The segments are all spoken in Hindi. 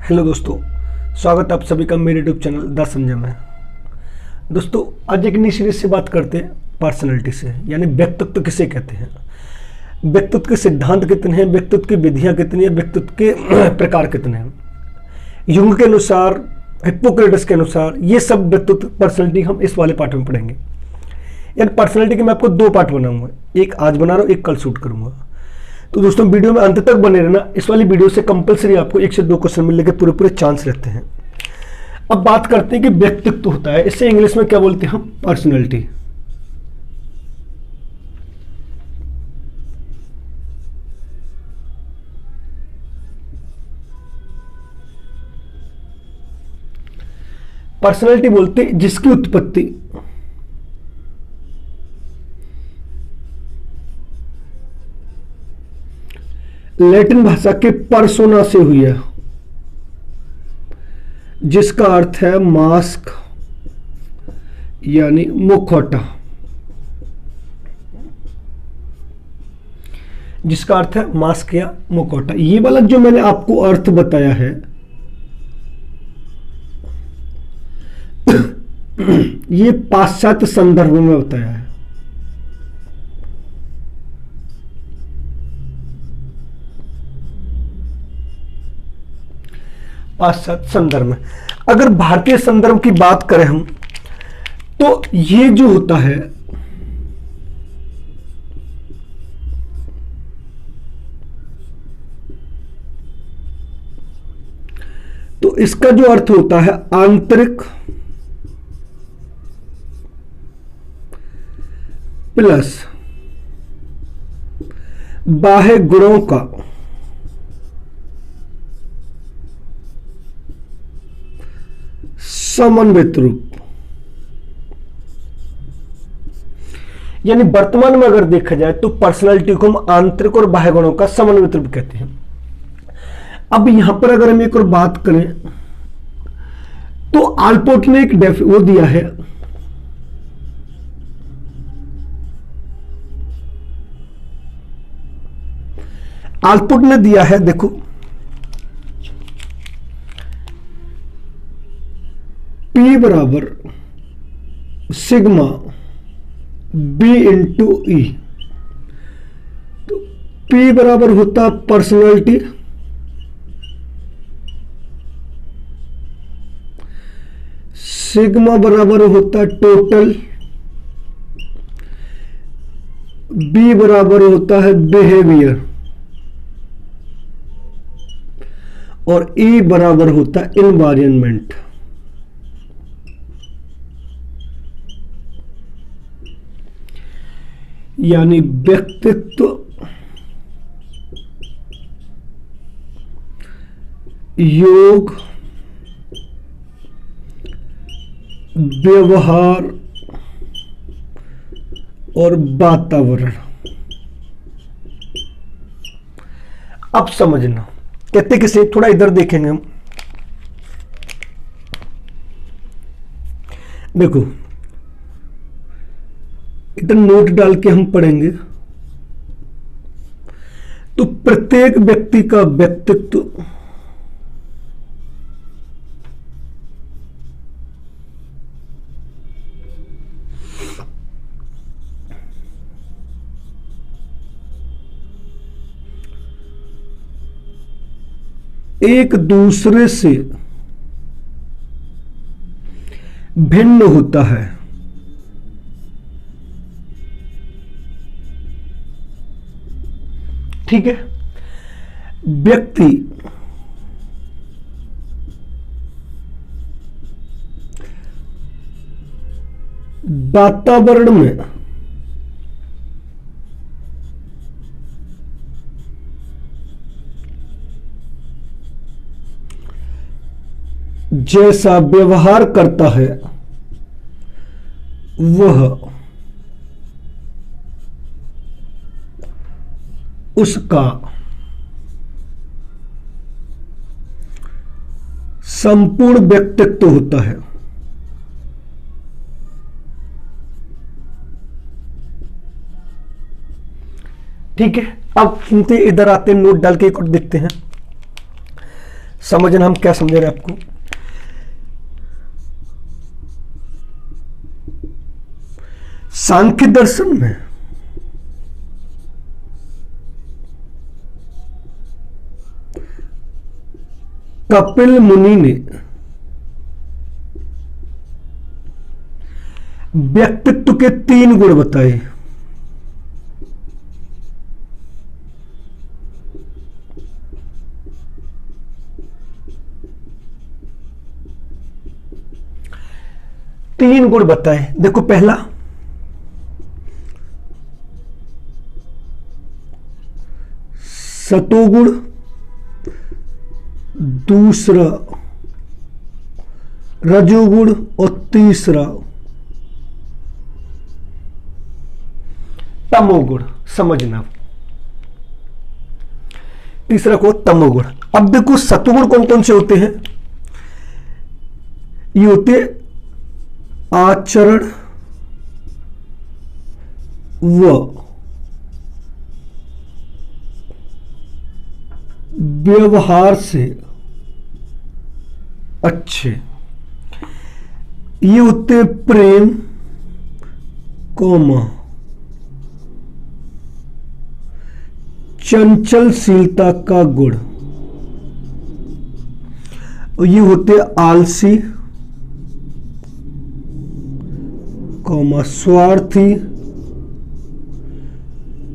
हेलो दोस्तों, स्वागत है आप सभी का मेरे यूट्यूब चैनल द संजय में। दोस्तों, आज एक नई सीरीज से बात करते हैं पर्सनैलिटी से, यानी व्यक्तित्व किसे कहते हैं, व्यक्तित्व के सिद्धांत कितने हैं, व्यक्तित्व की विधियां कितनी है, व्यक्तित्व के प्रकार कितने हैं। युंग के अनुसार, हिप्पोक्रेटस के अनुसार ये सब व्यक्तित्व पर्सनैलिटी हम इस वाले पार्ट में पढ़ेंगे। यानी पर्सनैलिटी के मैं आपको दो पार्ट बनाऊंगा, एक आज बना रहा हूँ, एक कल शूट करूंगा। तो दोस्तों वीडियो में अंत तक बने रहना। इस वाली वीडियो से कंपलसरी आपको 1 से 2 क्वेश्चन मिलने के पूरे पूरे चांस रहते हैं। अब बात करते हैं कि व्यक्तित्व होता है, इससे इंग्लिश में क्या बोलते हैं हम, पर्सनैलिटी। पर्सनैलिटी बोलते हैं जिसकी उत्पत्ति लैटिन भाषा के पर्सोना से हुई है, जिसका अर्थ है मास्क यानी मुखौटा, जिसका अर्थ है मास्क या मुखौटा। ये वाला जो मैंने आपको अर्थ बताया है ये पाश्चात्य संदर्भ में बताया है। पाश्चात्य संदर्भ में। अगर भारतीय संदर्भ की बात करें हम, तो ये जो होता है तो इसका जो अर्थ होता है आंतरिक प्लस बाह्य गुणों का समन्वित रूप। यानी वर्तमान में अगर देखा जाए तो पर्सनालिटी को हम आंतरिक और बाह्य गुणों का समन्वित रूप कहते हैं। अब यहां पर अगर हम एक और बात करें तो आल्पोर्ट ने एक वो दिया है, आल्पोर्ट ने दिया है, देखो P बराबर सिग्मा B इंटू ई। तो P बराबर होता है पर्सनैलिटी, सिग्मा बराबर होता है टोटल, B बराबर होता है बिहेवियर और E बराबर होता है इन्वायरमेंट। यानी व्यक्तित्व योग व्यवहार और वातावरण। अब समझना कहते किसे, थोड़ा इधर देखेंगे हम। देखो इधर नोट डाल के हम पढ़ेंगे तो प्रत्येक व्यक्ति का व्यक्तित्व एक दूसरे से भिन्न होता है। ठीक है, व्यक्ति वातावरण में जैसा व्यवहार करता है वह उसका संपूर्ण व्यक्तित्व होता है। ठीक है, अब सुनते इधर आते हैं, नोट डाल के एक और देखते हैं। समझना हम क्या समझ रहे हैं आपको। सांख्य दर्शन में कपिल मुनि ने व्यक्तित्व के 3 गुण बताए। तीन गुण बताए। देखो, पहला सतोगुण, दूसरा रजोगुण और तीसरा तमोगुण। समझना, तीसरा को तमोगुण। अब देखो सतोगुण कौन कौन से होते हैं? ये होते आचरण व व्यवहार से अच्छे। ये होते प्रेम, कोमा, चंचलशीलता का गुण। और ये होते आलसी, कोमा, स्वार्थी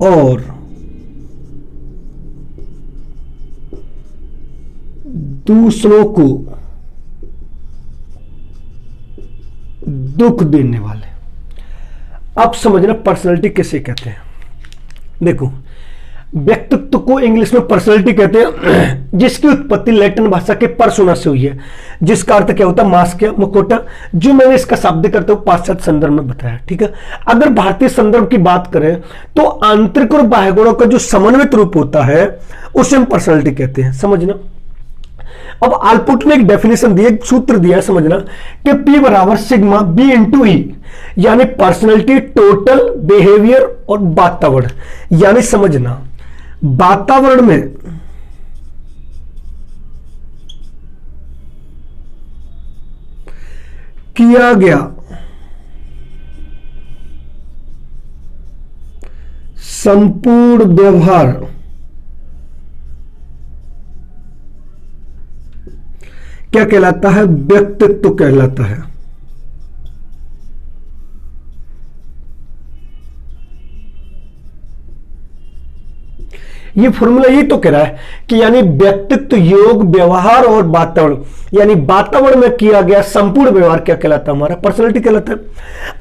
और दूसरों को दुख देने वाले। अब समझना पर्सनालिटी किसे कहते हैं। देखो, व्यक्तित्व को इंग्लिश में पर्सनालिटी कहते हैं, जिसकी उत्पत्ति लैटिन भाषा के पर्सोना से हुई है, जिसका अर्थ क्या होता है? मास्क या मुखौटा। जो मैंने इसका शाब्दिक अर्थ पाश्चात्य संदर्भ में बताया। ठीक है, अगर भारतीय संदर्भ की बात करें तो आंतरिक और बाह्य गुणों का जो समन्वित रूप होता है उसे हम पर्सनालिटी कहते हैं। समझना, अब आल्पोर्ट ने एक डेफिनेशन दी, एक सूत्र दिया है, समझना कि P बराबर सिग्मा B इंटू ई, यानी पर्सनैलिटी, टोटल बिहेवियर और वातावरण। यानी समझना, वातावरण में किया गया संपूर्ण व्यवहार क्या कहलाता है? व्यक्तित्व कहलाता है। ये फॉर्मूला ये तो कह रहा है कि यानी व्यक्तित्व, योग, व्यवहार और वातावरण, यानी वातावरण में किया गया संपूर्ण व्यवहार क्या कहलाता है? हमारा पर्सनालिटी कहलाता है।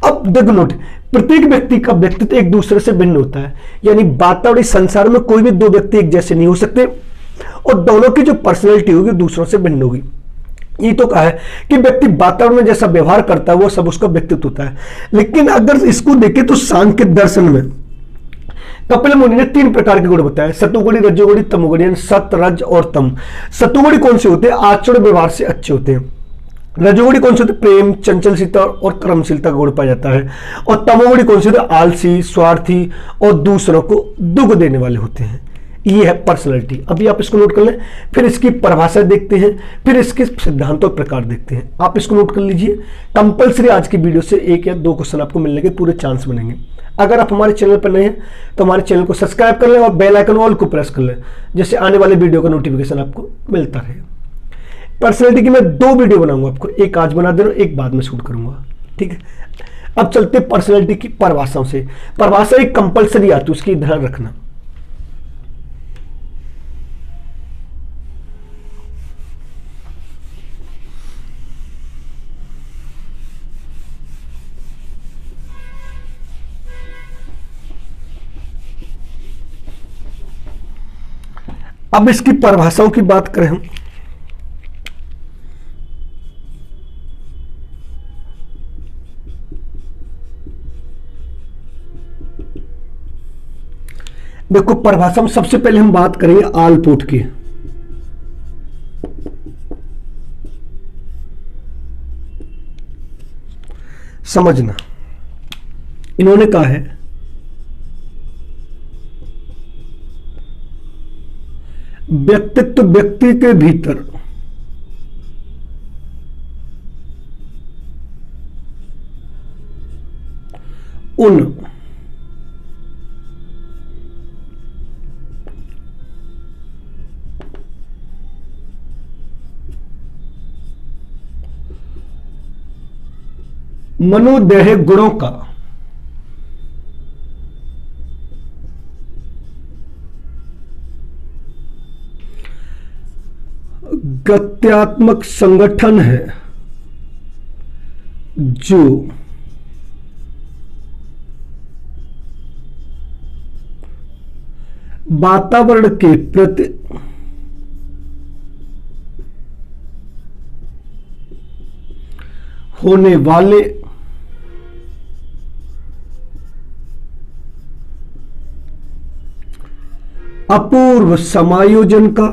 अब देखो नोट, प्रत्येक व्यक्ति का व्यक्तित्व एक दूसरे से भिन्न होता है, यानी वातावरण, संसार में कोई भी दो व्यक्ति एक जैसे नहीं हो सकते और दोनों की जो पर्सनालिटी होगी दूसरों से भिन्न होगी। ये तो कहा है कि व्यक्ति वातावरण में जैसा व्यवहार करता है वो सब उसका व्यक्तित्व होता है। लेकिन अगर इसको देखें तो सांख्य दर्शन में कपिल मुनि ने 3 प्रकार के गुण बताए, सतोगुणी, रजोगुणी, तमोगुणी, यानी सत, रज और तम। सतोगुणी कौन से होते हैं? आचरण व्यवहार से अच्छे होते हैं। रजोगुणी कौन से होते? प्रेम, चंचलशीलता और कर्मशीलता का गुण पाया जाता है। और तमोगुणी कौन से होते? आलसी, स्वार्थी और दूसरों को दुख देने वाले होते हैं। ये है पर्सनालिटी। अभी आप इसको नोट कर लें, फिर इसकी परिभाषा देखते हैं, फिर इसके सिद्धांत और प्रकार देखते हैं। आप इसको नोट कर लीजिए। कंपलसरी आज की वीडियो से 1 या 2 क्वेश्चन आपको मिलने के पूरे चांस बनेंगे। अगर आप हमारे चैनल पर नए हैं तो हमारे चैनल को सब्सक्राइब कर लें और बेल आइकन ऑल को प्रेस कर लें, जिससे आने वाले वीडियो का नोटिफिकेशन आपको मिलता रहे। पर्सनालिटी की मैं 2 वीडियो बनाऊंगा आपको, एक आज बना दे रहा हूं, एक बाद में शूट करूंगा। ठीक है, अब चलते पर्सनालिटी की परिभाषाओं से। परिभाषा एक कंपलसरी आती है, उसकी ध्यान रखना। अब इसकी परिभाषाओं की बात करें हम, देखो परिभाषा में सबसे पहले हम बात करेंगे आल्पोर्ट की। समझना, इन्होंने कहा है व्यक्तित्व व्यक्ति के भीतर उन मनोदेह गुणों का गत्यात्मक संगठन है जो वातावरण के प्रति होने वाले अपूर्व समायोजन का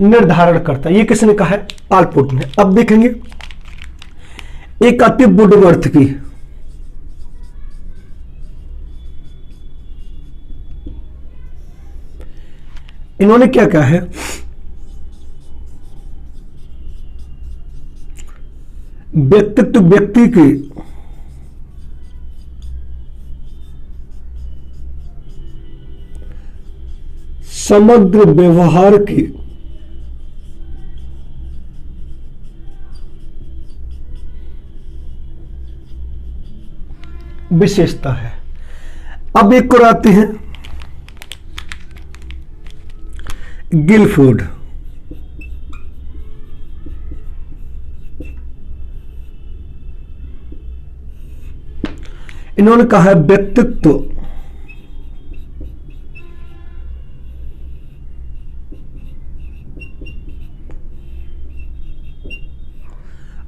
निर्धारण करता है। ये किसने कहा है? आलपोर्ट ने। अब देखेंगे एक आती वुडवर्थ की, इन्होंने क्या कहा है? व्यक्तित्व व्यक्ति के समग्र व्यवहार की विशेषता है। अब एक और आते हैं गिलफोर्ड। इन्होंने कहा है व्यक्तित्व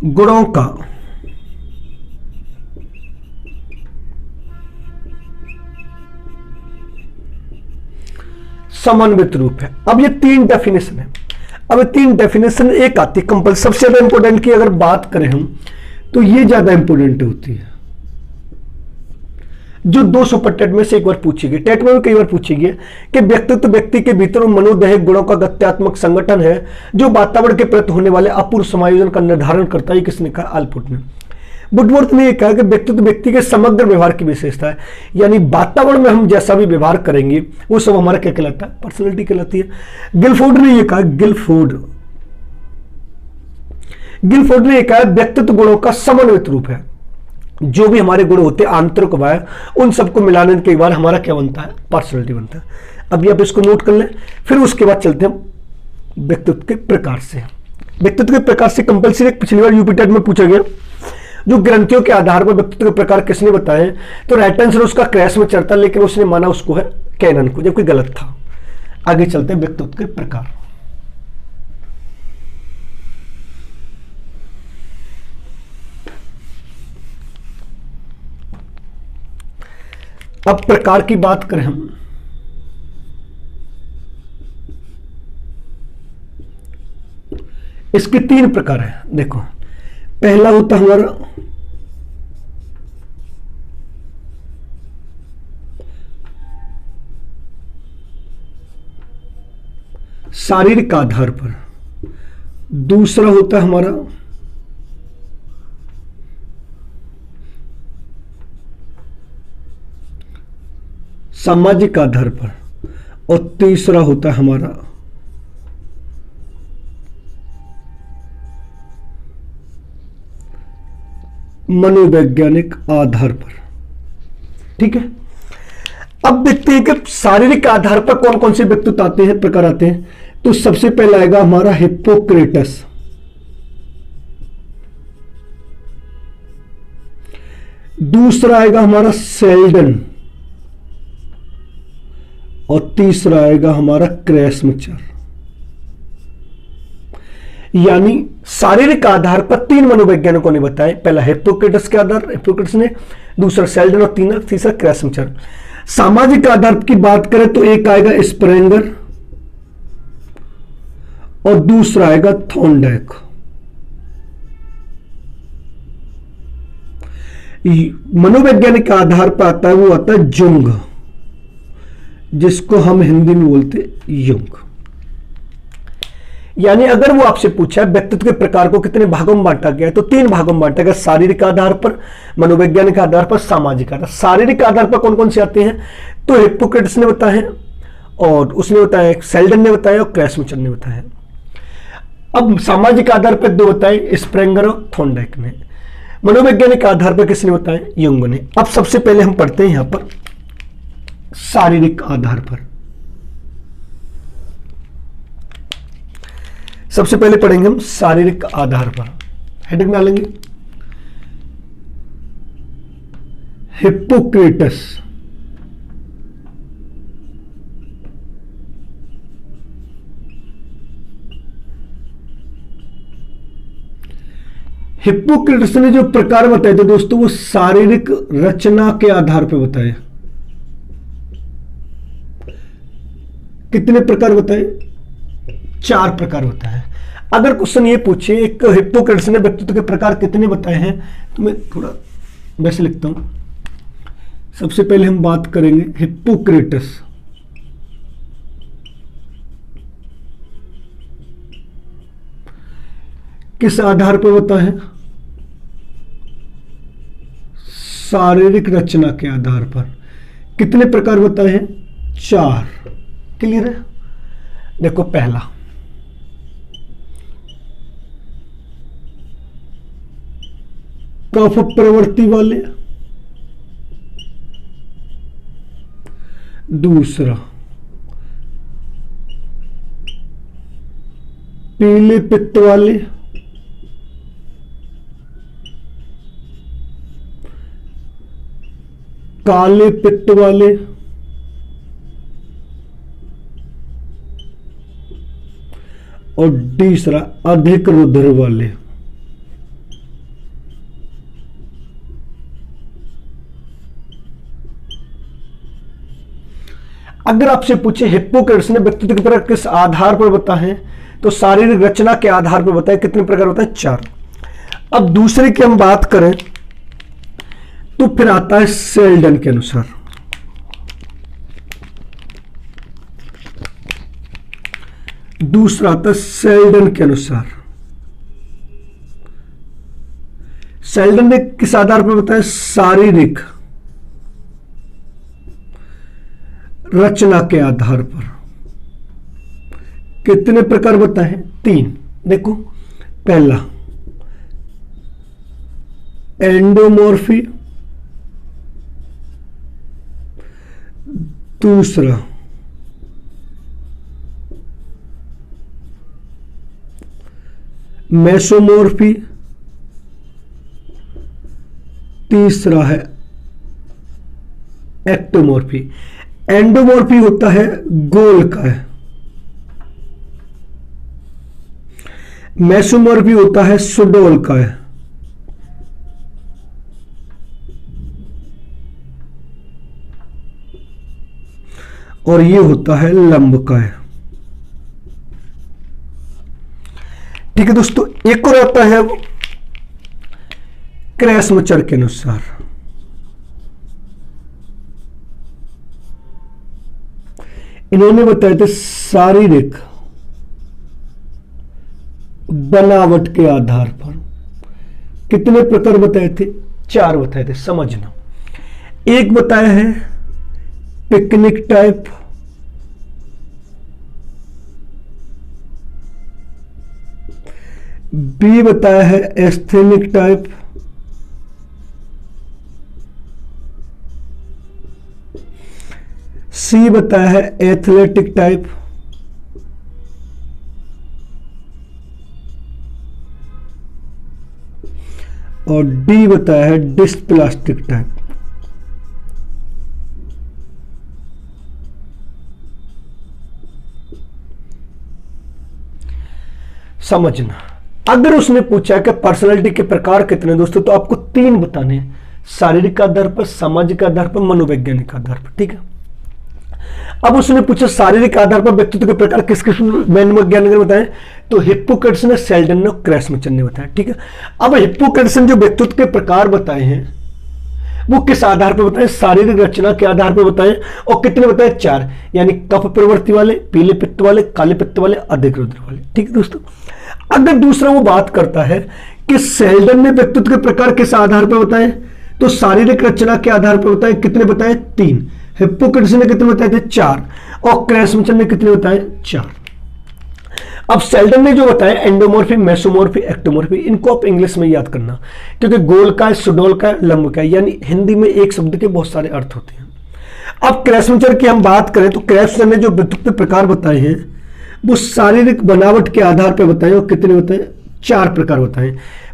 गुणों का समन्वित रूप है। अब ये तीन डेफिनेशन है। अब ये तीन डेफिनेशन एक आती है कंपल्सरी। सबसे ज्यादा इंपोर्टेंट की अगर बात करें हम तो ये ज्यादा इंपोर्टेंट होती है, जो 200 पर टेट में से एक बार पूछी गई, टेट में भी कई बार पूछी गई कि व्यक्तित्व व्यक्ति के भीतर मनोदैहिक गुणों का गत्यात्मक संगठन है जो वातावरण के प्रति होने वाले अपूर्व समायोजन का निर्धारण करता है। किसने कहा? आलपोर्ट ने। वुडवर्थ ने यह कहा कि व्यक्तित्व व्यक्ति के समग्र व्यवहार की विशेषता है, यानी वातावरण में हम जैसा भी व्यवहार करेंगे वो सब हमारा क्या कहलाता है? पर्सनैलिटी कहलाती है। गिलफोर्ड ने यह कहा, गिलफोर्ड ने यह कहा व्यक्तित्व गुणों का समन्वित रूप है। जो भी हमारे गुण होते हैं आंतरिक बाह्य, उन सबको मिलाने के बाद हमारा क्या बनता है? पर्सनैलिटी बनता है। अभी आप इसको नोट कर लें, फिर उसके बाद चलते हैं व्यक्तित्व के प्रकार से। व्यक्तित्व के प्रकार से कंपल्सरी पिछली बार यूपी टेट में पूछा गया, जो ग्रंथियों के आधार पर व्यक्तित्व के प्रकार किसने बताए? तो राइट आंसर उसका क्रैश में चढ़ता, लेकिन उसने माना उसको है कैनन को, जबकि गलत था। आगे चलते हैं व्यक्तित्व के प्रकार। अब प्रकार की बात करें हम, इसके तीन प्रकार है। देखो, पहला होता हमारा शारीरिक आधार पर, दूसरा होता है हमारा सामाजिक आधार पर, और तीसरा होता है हमारा मनोवैज्ञानिक आधार पर। ठीक है। अब देखते हैं कि शारीरिक आधार पर कौन कौन से व्यक्तित्व आते हैं, प्रकार आते हैं। तो सबसे पहला आएगा हमारा हिप्पोक्रेटस, दूसरा आएगा हमारा सेल्डन, और तीसरा आएगा हमारा क्रैस्मचर। यानी शारीरिक आधार पर तीन मनोवैज्ञानिकों ने बताए, पहला हिप्पोक्रेटस के आधार, हिप्पोक्रेटस ने, दूसरा सेल्डन और तीसरा क्रैस्मचर। सामाजिक आधार की बात करें तो एक आएगा स्प्रेंगर और दूसरा आएगा थॉर्नडाइक। मनोवैज्ञानिक आधार पर आता है वो आता है जुंग, जिसको हम हिंदी में बोलते युंग। यानी अगर वो आपसे पूछा है व्यक्तित्व के प्रकार को कितने भागों में बांटा गया है, तो 3 भागों में बांटा गया, शारीरिक आधार पर, मनोवैज्ञानिक आधार पर, सामाजिक आधार। शारीरिक आधार पर कौन कौन से आते हैं, तो हिप्पोक्रेटिस ने बताया है, और उसने बताया, सेल्डन ने बताया और क्रेसमचर ने बताया। अब सामाजिक आधार पर 2 बताए, स्प्रेंगर और थॉर्नडाइक ने। मनोवैज्ञानिक आधार पर किसने बताया, युंग ने। अब सबसे पहले हम पढ़ते हैं यहां पर शारीरिक आधार पर। सबसे पहले पढ़ेंगे हम शारीरिक आधार पर, हेडिंग डालेंगे हिप्पोक्रेटस। हिप्पोक्रेटस ने जो प्रकार बताए थे दोस्तों, वो शारीरिक रचना के आधार पर बताए। कितने प्रकार बताए, 4 प्रकार बताए। अगर क्वेश्चन ये पूछे एक हिप्पोक्रेटस ने व्यक्तित्व के प्रकार कितने बताए हैं, तो मैं थोड़ा वैसे लिखता हूं। सबसे पहले हम बात करेंगे हिप्पोक्रेटस। किस आधार पर बताए हैं, शारीरिक रचना के आधार पर। कितने प्रकार बताए हैं, 4। क्लियर है। देखो पहला, कफ प्रवृत्ति वाले। दूसरा, पीले पित्त वाले। काले पित्त वाले। और तीसरा, अधिक रुधिर वाले। अगर आपसे पूछे हिप्पोक्रेटस ने व्यक्तित्व के प्रकार किस आधार पर बताए, तो शारीरिक रचना के आधार पर बताए। कितने प्रकार बताए, 4। अब दूसरे की हम बात करें तो फिर आता है सेल्डन के अनुसार। दूसरा आता है सेल्डन के अनुसार। सेल्डन ने किस आधार पर बताया, शारीरिक रचना के आधार पर। कितने प्रकार बताए, 3। देखो पहला, एंडोमॉर्फी। दूसरा, मेसोमॉर्फी। तीसरा है एक्टोमॉर्फी। एंडोमॉर्फी होता है गोल का है, मेसोमॉर्फी होता है सुडोल का है, और ये होता है लंब का है। ठीक है दोस्तों, एक और आता है क्रेसमचर के अनुसार। इन्होंने बताया था शारीरिक बनावट के आधार पर। कितने प्रकार बताए थे, 4 बताए थे। समझना, एक बताया है पिकनिक टाइप। बी बताया है एस्थेनिक टाइप। सी बताया है एथलेटिक टाइप। और डी बताया है डिस्प्लास्टिक टाइप। समझना, अगर उसने पूछा कि पर्सनालिटी के प्रकार कितने दोस्तों, तो आपको 3 बताने हैं, शारीरिक आधार पर, सामाजिक आधार पर, मनोवैज्ञानिक आधार पर। ठीक है। अब उसने पूछा शारीरिक आधार पर व्यक्तित्व के प्रकार किस किस मनोवैज्ञानिक ने बताए, तो हिप्पोक्रेटस ने, सेल्डन ने, क्रेसमचर ने बताया। ठीक है। अब हिप्पोक्रेटस ने जो व्यक्तित्व के प्रकार बताए हैं वो किस आधार पर बताएं? शारीरिक रचना के आधार पर बताएं। और कितने बताएं? 4, यानी कफ प्रवृत्ति वाले, पीले पित्त वाले, काले पित्त वाले, अधिक रुद्र वाले। ठीक है दोस्तों। अगर दूसरा वो बात करता है कि सेल्डन ने व्यक्तित्व के प्रकार किस आधार पर बताएं, तो शारीरिक रचना के आधार पर बताएं। कितने बताएं? 3। हिप्पोक्रेट्स ने कितने बताए थे? 4। और क्रेसमचर ने कितने बताए? 4। अब सेल्डन ने जो बताया एंडोमॉर्फी, मेसोमॉर्फी, एक्टोमॉर्फी, इनको आप इंग्लिश में याद करना, क्योंकि गोल का है, सुडोल का है, लंब का है, यानी हिंदी में एक शब्द के बहुत सारे अर्थ होते हैं। अब क्रेसमचर की हम बात करें तो क्रेसमचर ने जो व्यक्तित्व प्रकार बताए हैं वो शारीरिक बनावट के आधार पर बताए। और कितने बताए? 4 प्रकार बताए।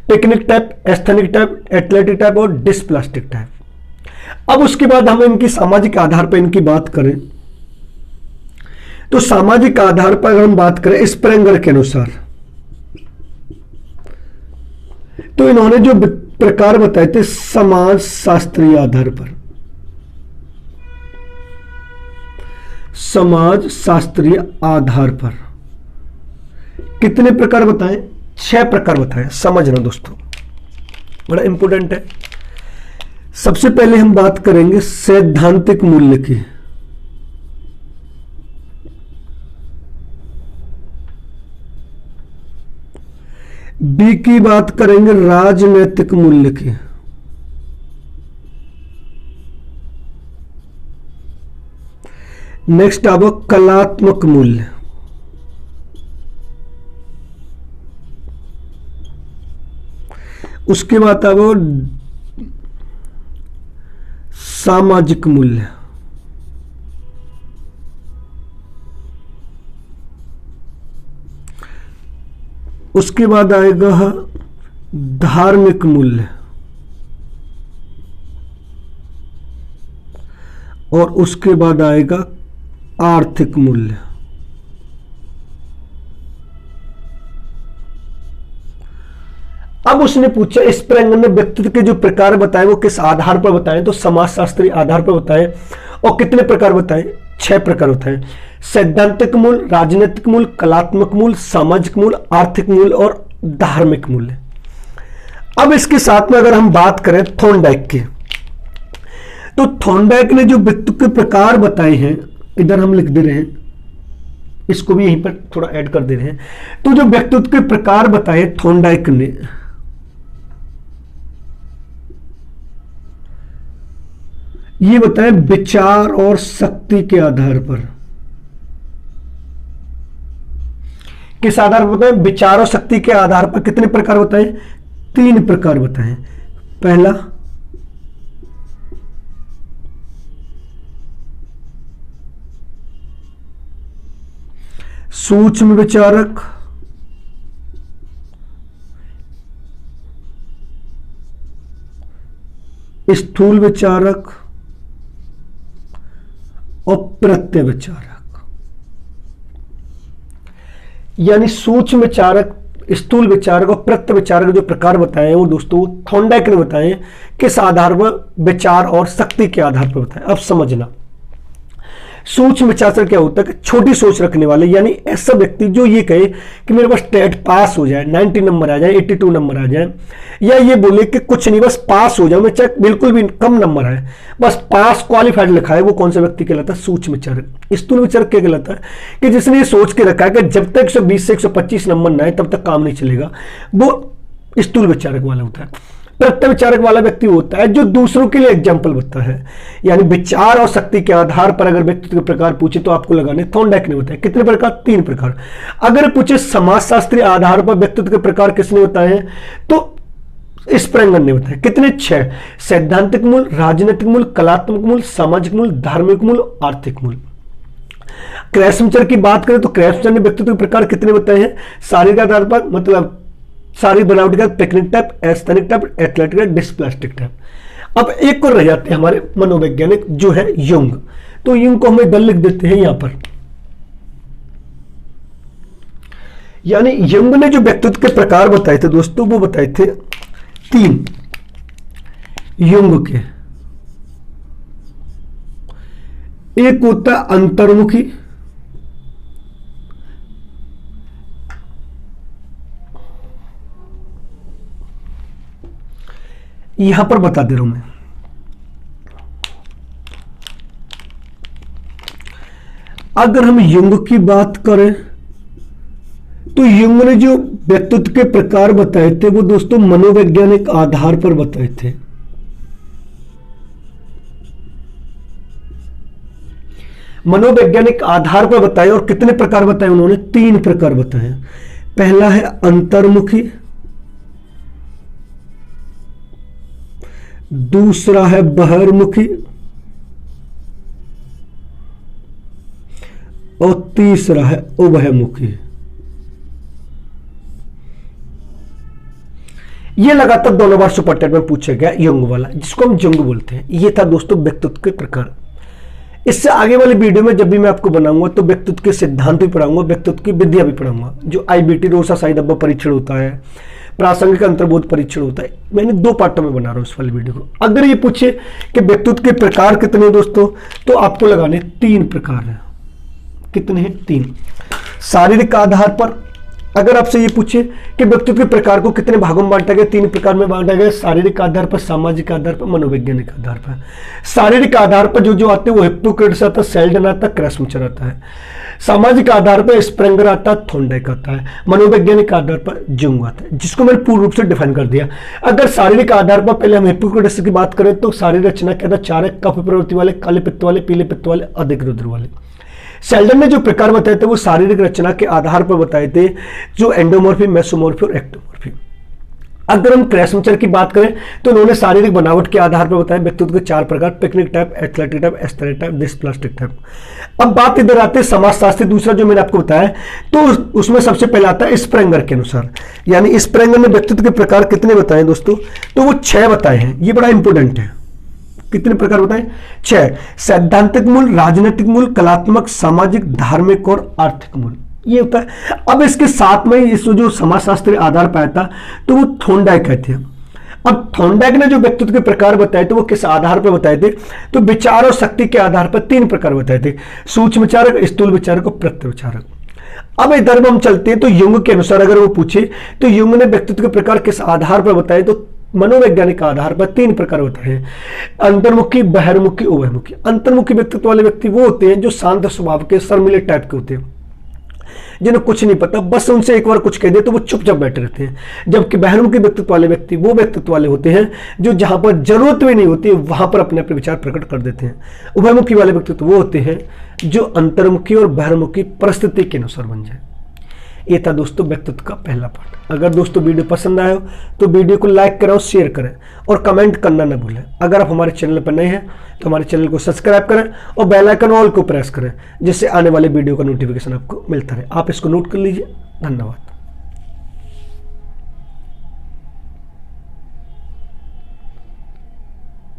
Picnic type, asthenic type, athletic type और डिस्प्लास्टिक टाइप। अब उसके बाद हम इनकी सामाजिक आधार पर इनकी बात करें तो सामाजिक आधार पर अगर हम बात करें स्प्रेंगर के अनुसार, तो इन्होंने जो प्रकार बताए थे समाज शास्त्रीय आधार पर, समाज शास्त्रीय आधार पर कितने प्रकार बताए? 6 प्रकार बताए। समझना दोस्तों, बड़ा इंपॉर्टेंट है। सबसे पहले हम बात करेंगे सैद्धांतिक मूल्य की। बी की बात करेंगे राजनैतिक मूल्य की। नेक्स्ट अब कलात्मक मूल्य। उसके बाद अब सामाजिक मूल्य। उसके बाद आएगा धार्मिक मूल्य। और उसके बाद आएगा आर्थिक मूल्य। अब उसने पूछा स्प्रेंगर ने व्यक्तित्व के जो प्रकार बताए वो किस आधार पर बताएं, तो समाजशास्त्री आधार पर बताएं। और कितने प्रकार बताएं? 6 प्रकार बताएं। सैद्धांतिक मूल्य, राजनीतिक मूल्य, कलात्मक मूल्य, सामाजिक मूल्य, आर्थिक मूल्य और धार्मिक मूल्य। अब इसके साथ में अगर हम बात करें थॉर्नडाइक की, तो थॉर्नडाइक ने जो व्यक्तित्व के प्रकार बताए हैं, इधर हम लिख दे रहे हैं, इसको भी यहीं पर थोड़ा ऐड कर दे रहे हैं। तो जो व्यक्तित्व के प्रकार बताए थॉर्नडाइक ने, ये बताए विचार और शक्ति के आधार पर। किस आधार पर बताए? विचार और शक्ति के आधार पर। कितने प्रकार बताए? 3 प्रकार बताए। पहला सूक्ष्म विचारक, स्थूल विचारक और प्रत्यय विचारक। यानी सूक्ष्म विचारक, स्थूल विचारक और प्रत्यय विचारक जो प्रकार बताए हैं वो दोस्तों थॉर्नडाइक ने बताए किस आधार पर? विचार और शक्ति के आधार पर बताए। अब समझना, सूक्ष्म विचार से क्या होता है कि छोटी सोच रखने वाले, यानी ऐसा व्यक्ति जो ये कहे कि मेरे पास टेट पास हो जाए, 90 नंबर आ जाए, 82 नंबर आ जाए, या ये बोले कि कुछ नहीं बस पास हो जाए, मैं चाहे बिल्कुल भी कम नंबर आए, बस पास क्वालिफाइड लिखा है, वो कौन सा व्यक्ति कहलाता है? सूक्ष्म विचारक। स्थूल विचारक क्या कहलाता है? कि जिसने ये सोच के रखा है कि जब तक 120 से 125 नंबर ना आए तब तक काम नहीं चलेगा, वो स्थूल विचारक वाला होता है। प्रत्यय विचारक वाला व्यक्ति होता है जो दूसरों के लिए एग्जाम्पल बनता है। यानी विचार और शक्ति के आधार पर अगर व्यक्तित्व के प्रकार पूछे तो आपको लगाने थॉर्नडाइक ने बताया। कितने प्रकार? 3 प्रकार। अगर पूछे समाजशास्त्रीय आधार पर व्यक्तित्व के प्रकार किसने बताए हैं, तो स्प्रेंगर ने बताया। कितने? 6। सैद्धांतिक मूल्य, राजनीतिक मूल्य, कलात्मक मूल्य, सामाजिक मूल्य, धार्मिक मूल्य, आर्थिक मूल्य। क्रेसमचर की बात करें तो क्रेसमचर ने व्यक्तित्व के प्रकार कितने बताए हैं? शारीरिक आधार पर, मतलब सारी बनावटी का, picnic type, asthenic type, athletic type, dysplastic type. अब एक और रह जाते हैं हमारे मनोवैज्ञानिक जो है युंग। तो युंग को हम इधर लिख देते हैं यहां पर। यानी युंग ने जो व्यक्तित्व के प्रकार बताए थे दोस्तों वो बताए थे 3 युंग के। एक होता है अंतर्मुखी, यहां पर बता दे रहा हूं मैं, अगर हम युंग की बात करें तो युंग ने जो व्यक्तित्व के प्रकार बताए थे वो दोस्तों मनोवैज्ञानिक आधार पर बताए थे। मनोवैज्ञानिक आधार पर बताए, और कितने प्रकार बताए उन्होंने? 3 प्रकार बताए। पहला है अंतर्मुखी, दूसरा है बहिर्मुखी, और तीसरा है उभयमुखी। ये लगातार 2 बार सुपर टेट में पूछा गया युंग वाला, जिसको हम जुंग बोलते हैं। ये था दोस्तों व्यक्तित्व के प्रकार। इससे आगे वाली वीडियो में जब भी मैं आपको बनाऊंगा तो व्यक्तित्व के सिद्धांत भी पढ़ाऊंगा, व्यक्तित्व की विद्या भी पढ़ाऊंगा, जो IBT रोसा साई दब्बा परीक्षण होता है, प्रासंगिक अंतर्बोध परीक्षण होता है। मैंने 2 पार्टों में बना रहा हूं इस वाली वीडियो को। अगर ये पूछे कि व्यक्तित्व के प्रकार कितने दोस्तों, तो आपको लगाने 3 प्रकार हैं। कितने हैं? 3। शारीरिक आधार पर अगर आपसे ये पूछे कि व्यक्तित्व के प्रकार को कितने भागों में बांटा गया, 3 प्रकार में बांटा गया। शारीरिक आधार पर, सामाजिक आधार पर, मनोवैज्ञानिक आधार पर। शारीरिक आधार पर जो आते हैं वो हिप्पोक्रेट्स आता है, सेल्डन आता है, क्रेसमचर आता है। सामाजिक आधार पर स्प्रेंगर आता है, थॉर्नडाइक आता है। मनोवैज्ञानिक आधार पर जुंग आता है, जिसको मैंने पूर्ण रूप से डिफाइन कर दिया। अगर शारीरिक आधार पर पहले हम हिप्पोक्रेट्स की बात करें तो शारीरिक रचना क्या था? 4 है, कफ प्रवृत्ति वाले, काले पित्त वाले, पीले पित्त वाले, अधिक रुद्र वाले। सेल्डन ने जो प्रकार बताए थे वो शारीरिक रचना के आधार पर बताए थे, जो एंडोमॉर्फी, मेसोमॉर्फी और एक्टोमॉर्फी। अगर हम क्रेसमचर की बात करें तो उन्होंने शारीरिक बनावट के आधार पर बताया व्यक्तित्व के 4 प्रकार: picnic type, athletic type, aesthetic type, dysplastic type. अब बात इधर आती है समाजशास्त्री दूसरा जो मैंने आपको बताया, तो उसमें सबसे पहले आता है स्प्रेंगर के अनुसार। यानी स्प्रेंगर ने व्यक्तित्व के प्रकार कितने बताए दोस्तों? तो वो 6 बताए हैं। ये बड़ा इंपोर्टेंट है। कितने प्रकार बताएं? 6। सैद्धांतिक मूल, राजनीतिक मूल, कलात्मक, सामाजिक, धार्मिक और आर्थिक मूल, ये होता है। अब इसके साथ में इस जो समाजशास्त्री आधार पाया था तो वो थॉर्नडाइक कहते हैं। अब थॉर्नडाइक ने जो व्यक्तित्व के प्रकार बताए थे वो किस आधार पर बताए थे? तो विचार और शक्ति के आधार पर 3 प्रकार बताए थे: सूक्ष्म विचारक, स्थूल विचारक और प्रत्यय विचारक। अब इधर हम चलते हैं तो युंग के अनुसार अगर वो पूछे तो युंग ने व्यक्तित्व के प्रकार किस आधार पर बताए? तो मनोवैज्ञानिक आधार पर 3 प्रकार होते हैं: अंतर्मुखी, बहिर्मुखी, उभयमुखी। अंतर्मुखी व्यक्तित्व वाले व्यक्ति वो होते हैं जो शांत स्वभाव के, शर्मीले टाइप के होते हैं, जिन्हें कुछ नहीं पता, बस उनसे एक बार कुछ कह दे तो वो चुपचाप बैठे रहते हैं। जबकि बहिर्मुखी व्यक्तित्व वाले व्यक्ति वो व्यक्तित्व वाले होते हैं जो जहां पर जरूरत भी नहीं होती वहां पर अपने अपने विचार प्रकट कर देते हैं। उभयमुखी वाले व्यक्तित्व वो होते हैं जो अंतर्मुखी और बहिर्मुखी परिस्थिति के अनुसार बन जाए। ये था दोस्तों व्यक्तित्व का पहला पार्ट। अगर दोस्तों वीडियो पसंद आया हो तो वीडियो को लाइक करें, शेयर करें और कमेंट करना न भूलें। अगर आप हमारे चैनल पर नए हैं तो हमारे चैनल को सब्सक्राइब करें और बेल आइकन ऑल को प्रेस करें, जिससे आने वाले वीडियो का नोटिफिकेशन आपको मिलता रहे। आप इसको नोट कर लीजिए। धन्यवाद।